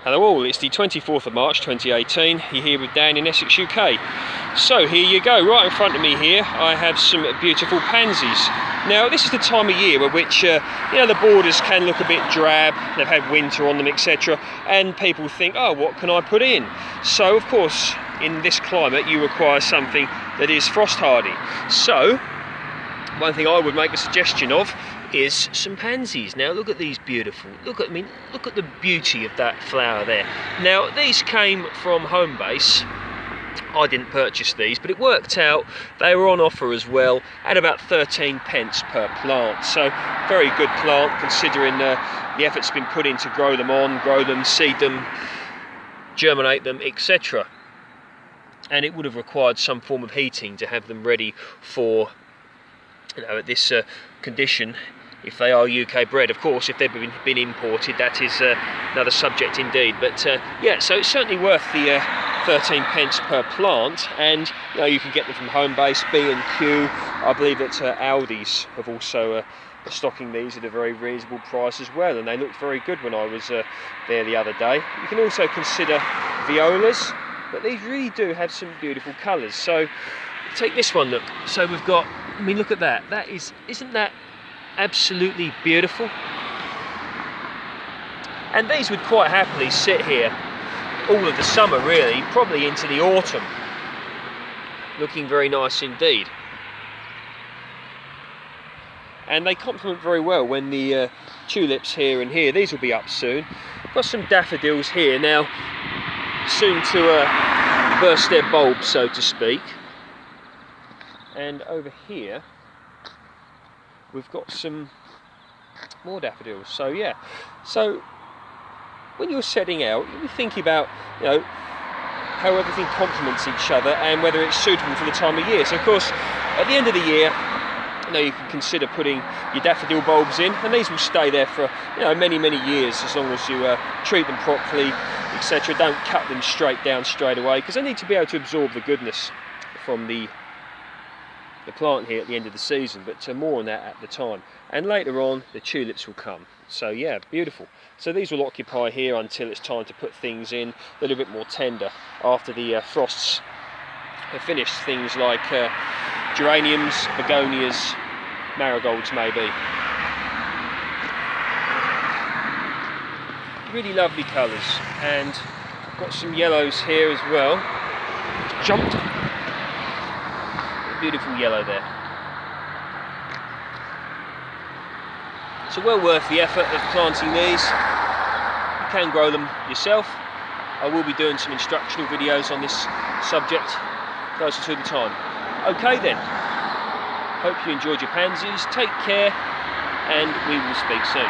Hello all, it's the 24th of March 2018. You're here with Dan in Essex, UK. So here you go, right in front of me here I have some beautiful pansies. Now this is the time of year at which the borders can look a bit drab, they've had winter on them, etc. And people think, oh, what can I put in? So of course in this climate you require something that is frost hardy. So one thing I would make a suggestion of is some pansies. Now look at these beautiful, look at the beauty of that flower there. Now these came from Homebase. I didn't purchase these, but it worked out, they were on offer as well at about 13 pence per plant. So very good plant considering the effort's been put in to grow them, seed them, germinate them, etc. And it would have required some form of heating to have them ready for, at this condition, if they are UK bred. Of course, if they've been imported, that is another subject indeed. But yeah, so it's certainly worth the 13 pence per plant, and you can get them from Homebase, B&Q. I believe that Aldis have also stocking these at a very reasonable price as well, and they looked very good when I was there the other day. You can also consider violas, but these really do have some beautiful colours. So take this one, look. So we've got, look at that. Isn't that absolutely beautiful? And these would quite happily sit here all of the summer, really, probably into the autumn, looking very nice indeed. And they complement very well when the tulips here and here, these will be up soon. Got some daffodils here now, soon to burst their bulbs, so to speak. And over here we've got some more daffodils. So yeah, so when you're setting out, you're thinking about how everything complements each other and whether it's suitable for the time of year. So of course at the end of the year, you can consider putting your daffodil bulbs in, and these will stay there for many years as long as you treat them properly, etc. Don't cut them straight down straight away, because they need to be able to absorb the goodness from the plant here at the end of the season, but more on that at the time. And later on the tulips will come. So yeah, beautiful. So these will occupy here until it's time to put things in a little bit more tender after the frosts have finished. Things like geraniums, begonias, marigolds maybe. Really lovely colours, and I've got some yellows here as well. Jumped. Beautiful yellow there. So well worth the effort of planting these. You can grow them yourself. I will be doing some instructional videos on this subject closer to the time. Okay then, hope you enjoyed your pansies. Take care, and we will speak soon.